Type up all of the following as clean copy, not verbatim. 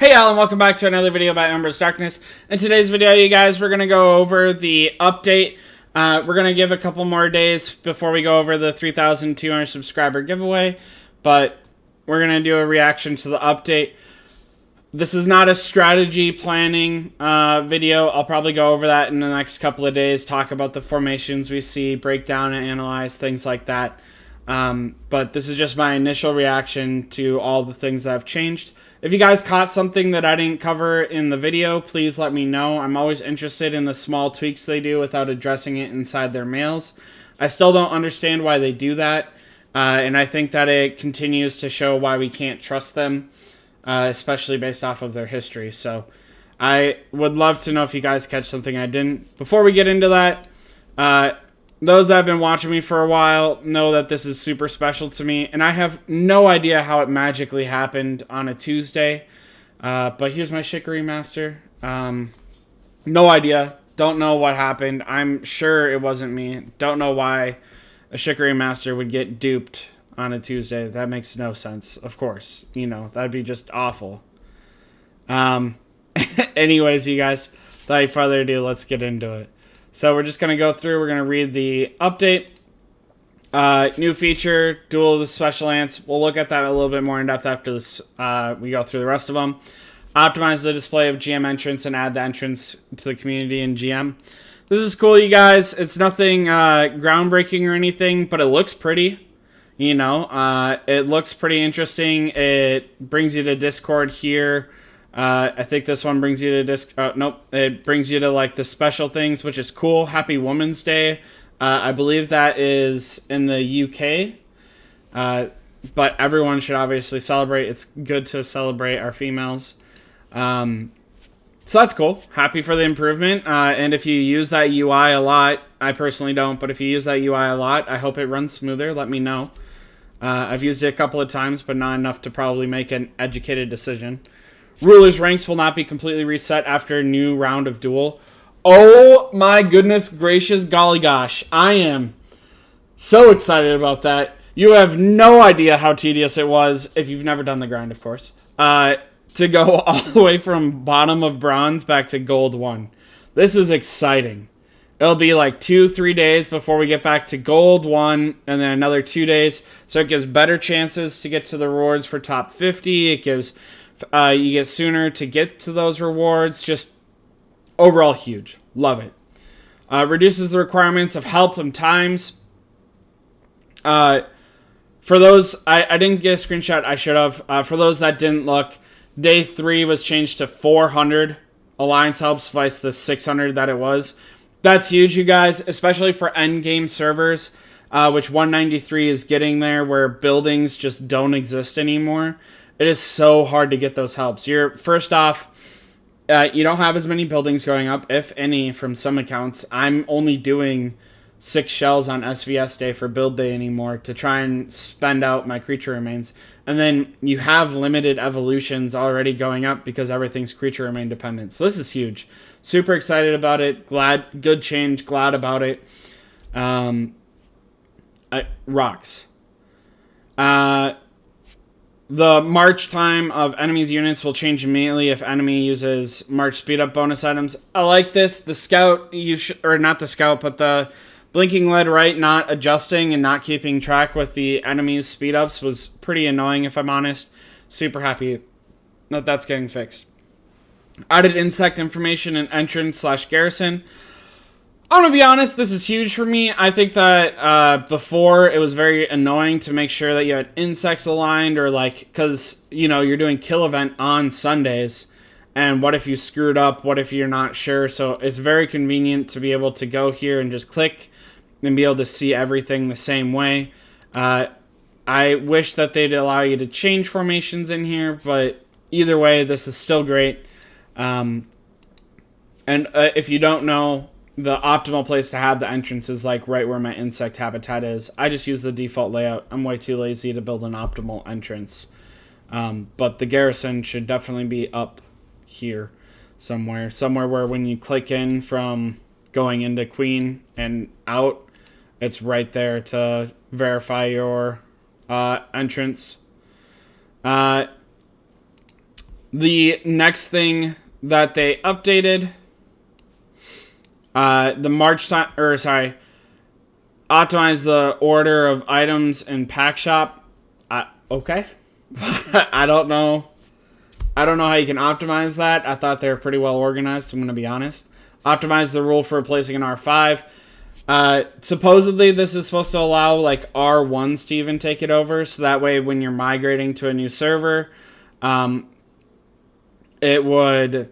Hey y'all, and welcome back to another video about UmbrasDarkness. In today's video, you guys, we're going to go over the update. We're going to give a couple more days before we go over the 3,200 subscriber giveaway, but we're going to do a reaction to the update. This is not a strategy planning video. I'll probably go over that in the next couple of days, talk about the formations we see, break down and analyze, things like that. But this is just my initial reaction to all the things that have changed. If you guys caught something that I didn't cover in the video, please let me know. I'm always interested in the small tweaks they do without addressing it inside their mails. I still don't understand why they do that, and I think that it continues to show why we can't trust them, especially based off of their history. So I would love to know if you guys catch something I didn't. Before we get into that, those that have been watching me for a while know that this is super special to me, and I have no idea how it magically happened on a Tuesday, but here's my Shikari Master. No idea. Don't know what happened. I'm sure it wasn't me. Don't know why a Shikari Master would get duped on a Tuesday. That makes no sense, of course. You know, that'd be just awful. Anyways, you guys, without further ado, let's get into it. So we're just going to go through, we're going to read the update. New feature, Duel of the Special Ants. We'll look at that a little bit more in depth after this. We go through the rest of them. Optimize the display of GM entrance and add the entrance to the community in GM. This is cool, you guys. It's nothing groundbreaking or anything, but it looks pretty. You know, it looks pretty interesting. It brings you to Discord here. I think this one brings you to nope. It brings you to like the special things, which is cool. Happy Women's Day. I believe that is in the UK. But everyone should obviously celebrate. It's good to celebrate our females. So that's cool. Happy for the improvement. And if you use that UI a lot, I personally don't, but if you use that UI a lot, I hope it runs smoother. Let me know. I've used it a couple of times, but not enough to probably make an educated decision. Rulers' ranks will not be completely reset after a new round of duel. Oh my goodness gracious golly gosh. I am so excited about that. You have no idea how tedious it was, if you've never done the grind, of course, to go all the way from bottom of bronze back to gold 1. This is exciting. It'll be like 2-3 days before we get back to gold 1, and then another 2 days. So it gives better chances to get to the rewards for top 50. It gives... you get sooner to get to those rewards. Just overall huge. Love it. Reduces the requirements of help and times. For those, I didn't get a screenshot. I should have. For those that didn't look, day 3 was changed to 400 alliance helps vice the 600 that it was. That's huge, you guys, especially for end game servers, which 193 is getting there, where buildings just don't exist anymore. It is so hard to get those helps. First off, you don't have as many buildings going up, if any, from some accounts. I'm only doing 6 shells on SVS day for build day anymore to try and spend out my creature remains. And then you have limited evolutions already going up because everything's creature remain dependent. So this is huge. Super excited about it. Glad, good change. Glad about it. Rocks. The march time of enemies' units will change immediately if enemy uses march speed up bonus items. I like this. The scout, or not the scout, but the blinking lead right not adjusting and not keeping track with the enemy's speed ups was pretty annoying, if I'm honest. Super happy that that's getting fixed. Added insect information in entrance/garrison. I'm going to be honest, this is huge for me. I think that before it was very annoying to make sure that you had insects aligned, or like, because, you know, you're doing kill event on Sundays, and what if you screwed up? What if you're not sure? So it's very convenient to be able to go here and just click and be able to see everything the same way. I wish that they'd allow you to change formations in here, but either way, this is still great. And if you don't know, the optimal place to have the entrance is like right where my insect habitat is. I just use the default layout. I'm way too lazy to build an optimal entrance. But the garrison should definitely be up here somewhere. Somewhere where when you click in from going into Queen and out, it's right there to verify your entrance. The next thing that they updated, the March time, or sorry, optimize the order of items in Pack Shop. Okay. I don't know. I don't know how you can optimize that. I thought they were pretty well organized, I'm going to be honest. Optimize the rule for replacing an R5. Supposedly, this is supposed to allow, like, R1s to even take it over. So that way, when you're migrating to a new server, it would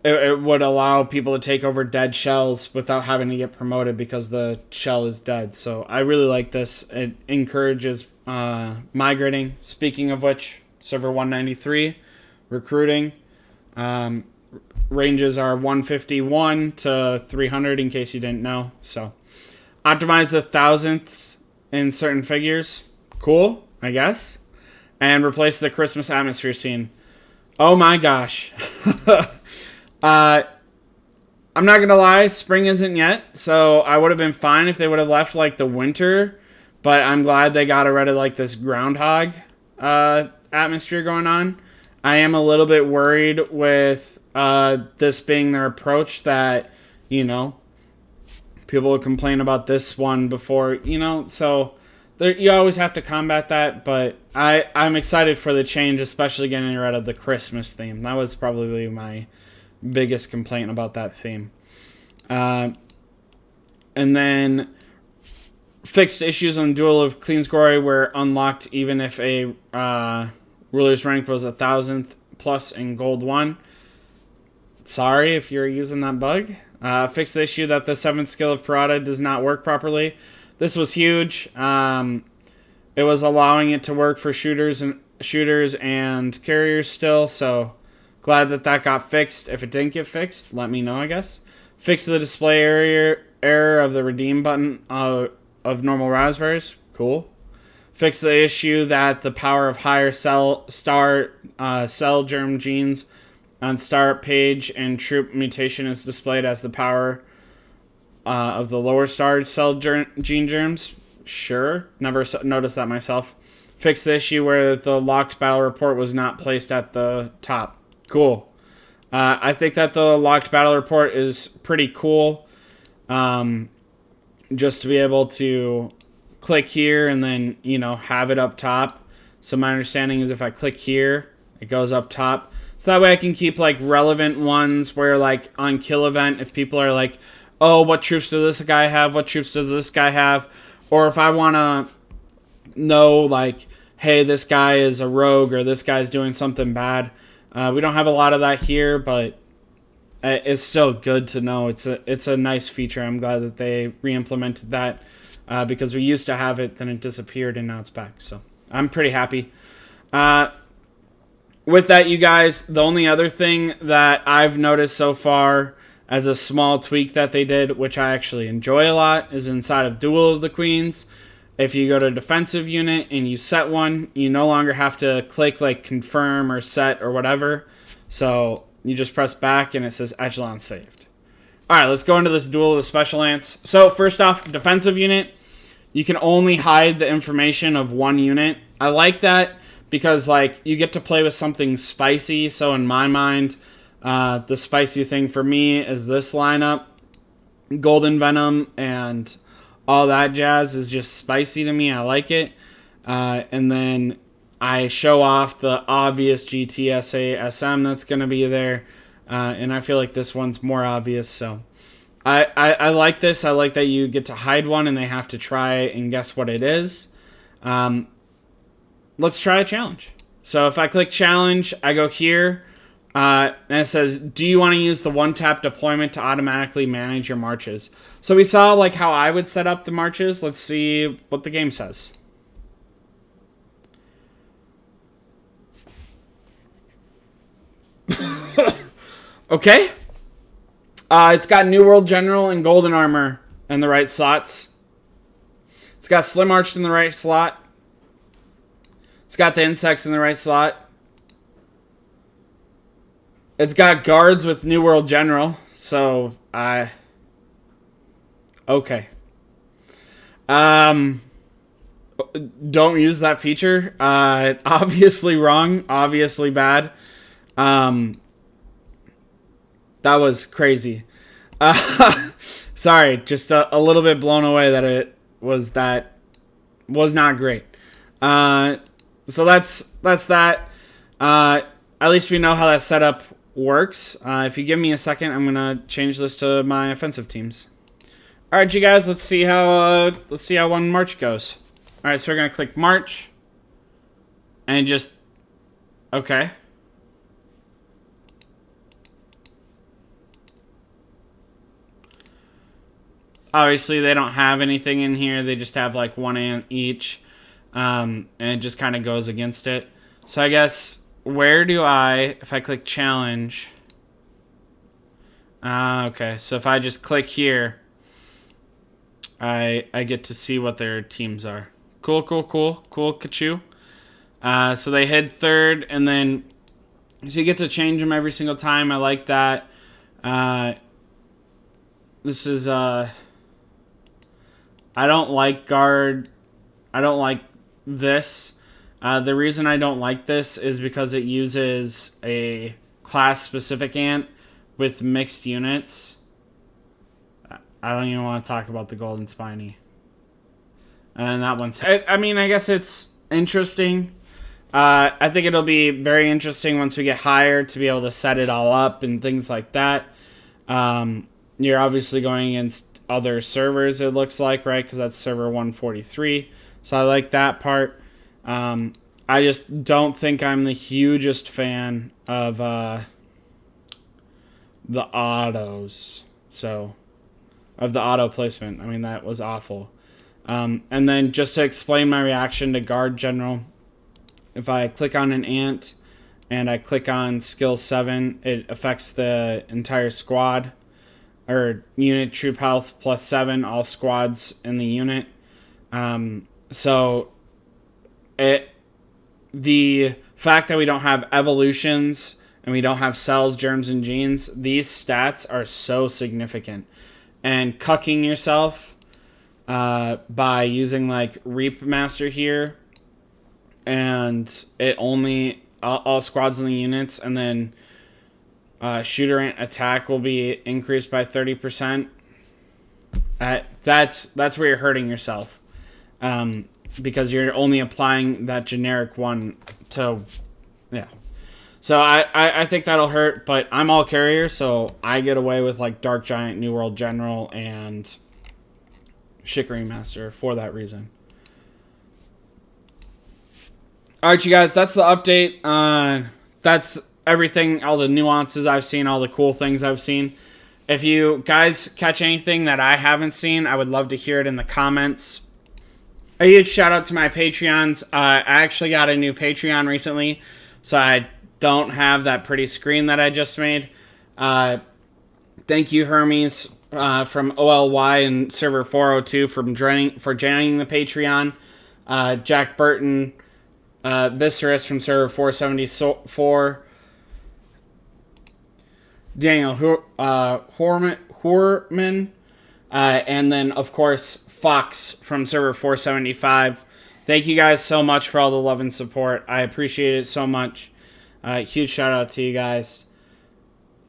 allow people to take over dead shells without having to get promoted because the shell is dead. So I really like this. It encourages migrating. Speaking of which, server 193, recruiting. Ranges are 151 to 300 in case you didn't know. So optimize the thousandths in certain figures. Cool, I guess. And replace the Christmas atmosphere scene. Oh my gosh. I'm not gonna lie, spring isn't yet, so I would have been fine if they would have left like the winter, but I'm glad they got rid of like this groundhog atmosphere going on. I am a little bit worried with this being their approach that, you know, people would complain about this one before, you know, so you always have to combat that, but I'm excited for the change, especially getting rid of the Christmas theme. That was probably my biggest complaint about that theme. And then fixed issues on Duel of Cleansgory were unlocked even if a ruler's rank was 1,000th plus in Gold 1. Sorry if you're using that bug. Fixed the issue that the 7th skill of Parada does not work properly. This was huge. It was allowing it to work for shooters and carriers still, so glad that got fixed. If it didn't get fixed, let me know, I guess. Fix the display error of the redeem button of normal raspberries. Cool. Fix the issue that the power of higher cell germ genes on start page and troop mutation is displayed as the power of the lower star cell gene germs. Sure. Never noticed that myself. Fix the issue where the locked battle report was not placed at the top. Cool. I think that the locked battle report is pretty cool. Just to be able to click here and then, you know, have it up top. So my understanding is if I click here, it goes up top. So that way I can keep like relevant ones where like on kill event, if people are like, oh, what troops does this guy have? What troops does this guy have? Or if I want to know like, hey, this guy is a rogue or this guy's doing something bad. We don't have a lot of that here, but it's still good to know. It's a nice feature. I'm glad that they re-implemented that because we used to have it, then it disappeared, and now it's back. So I'm pretty happy. With that, you guys, the only other thing that I've noticed so far as a small tweak that they did, which I actually enjoy a lot, is inside of Duel of the Queens. If you go to defensive unit and you set one, you no longer have to click like confirm or set or whatever. So you just press back and it says echelon saved. All right, let's go into this Duel of the Special Ants. So first off, defensive unit, you can only hide the information of one unit. I like that because like you get to play with something spicy. So in my mind, the spicy thing for me is this lineup. Golden Venom and all that jazz is just spicy to me. I like it. And then I show off the obvious GTSA SM that's going to be there. And I feel like this one's more obvious. So I like this. I like that you get to hide one and they have to try and guess what it is. Let's try a challenge. So if I click challenge, I go here. And it says, do you want to use the one-tap deployment to automatically manage your marches? So we saw like how I would set up the marches. Let's see what the game says. Okay. It's got New World General and Golden Armor in the right slots. It's got Slim Arch in the right slot. It's got the Insects in the right slot. It's got guards with New World General, so okay. Don't use that feature. Obviously wrong. Obviously bad. That was crazy. Sorry, just a little bit blown away that it was not great. So that's that. At least we know how that setup works. If you give me a second, I'm gonna change this to my offensive teams. All right, you guys, let's see how one March goes. All right, so we're gonna click March, and just okay. Obviously, they don't have anything in here. They just have like one ant each, and it just kind of goes against it. So I guess where do if I click challenge? Okay, so if I just click here, I get to see what their teams are. Cool, Kachu. So they hid third, and then so you get to change them every single time. I like that. This is I don't like guard. I don't like this. The reason I don't like this is because it uses a class-specific ant with mixed units. I don't even want to talk about the golden spiny. And that one's... I mean, I guess it's interesting. I think it'll be very interesting once we get higher to be able to set it all up and things like that. You're obviously going against other servers, it looks like, right? Because that's server 143. So I like that part. I just don't think I'm the hugest fan of the autos. So, of the auto placement. I mean, that was awful. And then just to explain my reaction to guard general, if I click on an ant and I click on skill 7, it affects the entire squad. Or unit troop health plus 7, all squads in the unit. So the fact that we don't have evolutions and we don't have cells, germs, and genes, these stats are so significant. And cucking yourself by using like Reap Master here, and it only all squads in the units, and then shooter ant attack will be increased by 30%. That's where you're hurting yourself, because you're only applying that generic one to, yeah. So I think that'll hurt, but I'm all carrier, so I get away with like Dark Giant, New World General, and Shikari Master for that reason. All right, you guys, that's the update. That's everything, all the nuances I've seen, all the cool things I've seen. If you guys catch anything that I haven't seen, I would love to hear it in the comments. A huge shout out to my Patreons. I actually got a new Patreon recently, so I don't have that pretty screen that I just made. Thank you, Hermes, from OLY and server 402 for joining the Patreon. Jack Burton, Viserys from server 474. Daniel Horman, and then, of course, Fox from server 475. Thank you guys so much for all the love and support. I appreciate it so much. Huge shout out to you guys.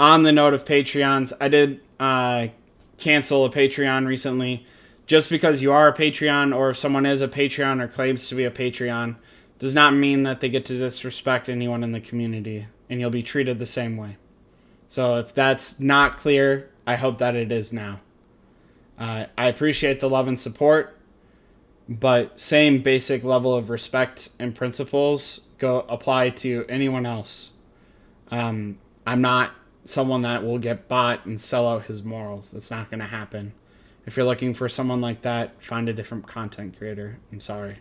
On the note of Patreons, I did cancel a Patreon recently. Just because you are a Patreon, or if someone is a Patreon or claims to be a Patreon, does not mean that they get to disrespect anyone in the community, and you'll be treated the same way. So if that's not clear, I hope that it is now. I appreciate the love and support, but same basic level of respect and principles apply to anyone else. I'm not someone that will get bought and sell out his morals. That's not going to happen. If you're looking for someone like that, find a different content creator. I'm sorry.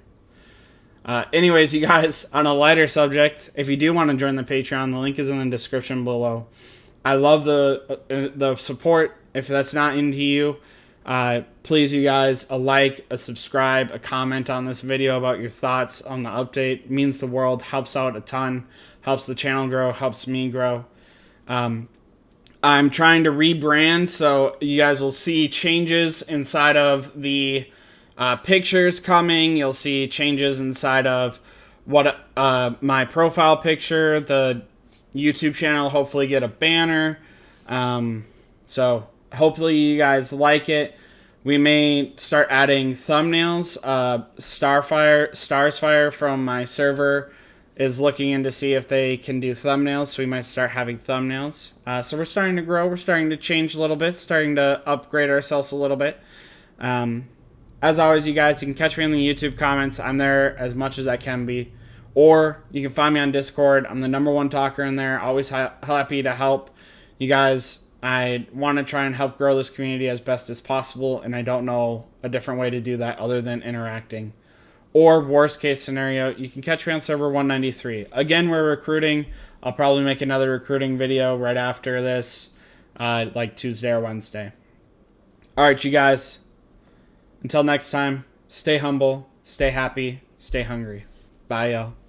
Anyways, you guys, on a lighter subject, if you do want to join the Patreon, the link is in the description below. I love the support. If that's not into you, please, you guys, a like, a subscribe, a comment on this video about your thoughts on the update. It means the world, helps out a ton, helps the channel grow, helps me grow. I'm trying to rebrand, so you guys will see changes inside of the pictures coming. You'll see changes inside of what my profile picture. The YouTube channel hopefully get a banner. So hopefully you guys like it. We may start adding thumbnails. Starsfire from my server is looking in to see if they can do thumbnails, so we might start having thumbnails. So we're starting to grow. We're starting to change a little bit, starting to upgrade ourselves a little bit. As always, you guys, you can catch me in the YouTube comments. I'm there as much as I can be. Or you can find me on Discord. I'm the #1 talker in there. Always happy to help you guys. I want to try and help grow this community as best as possible, and I don't know a different way to do that other than interacting. Or worst case scenario, you can catch me on server 193. Again, we're recruiting. I'll probably make another recruiting video right after this, like Tuesday or Wednesday. Alright, you guys. Until next time, stay humble, stay happy, stay hungry. Bye, y'all.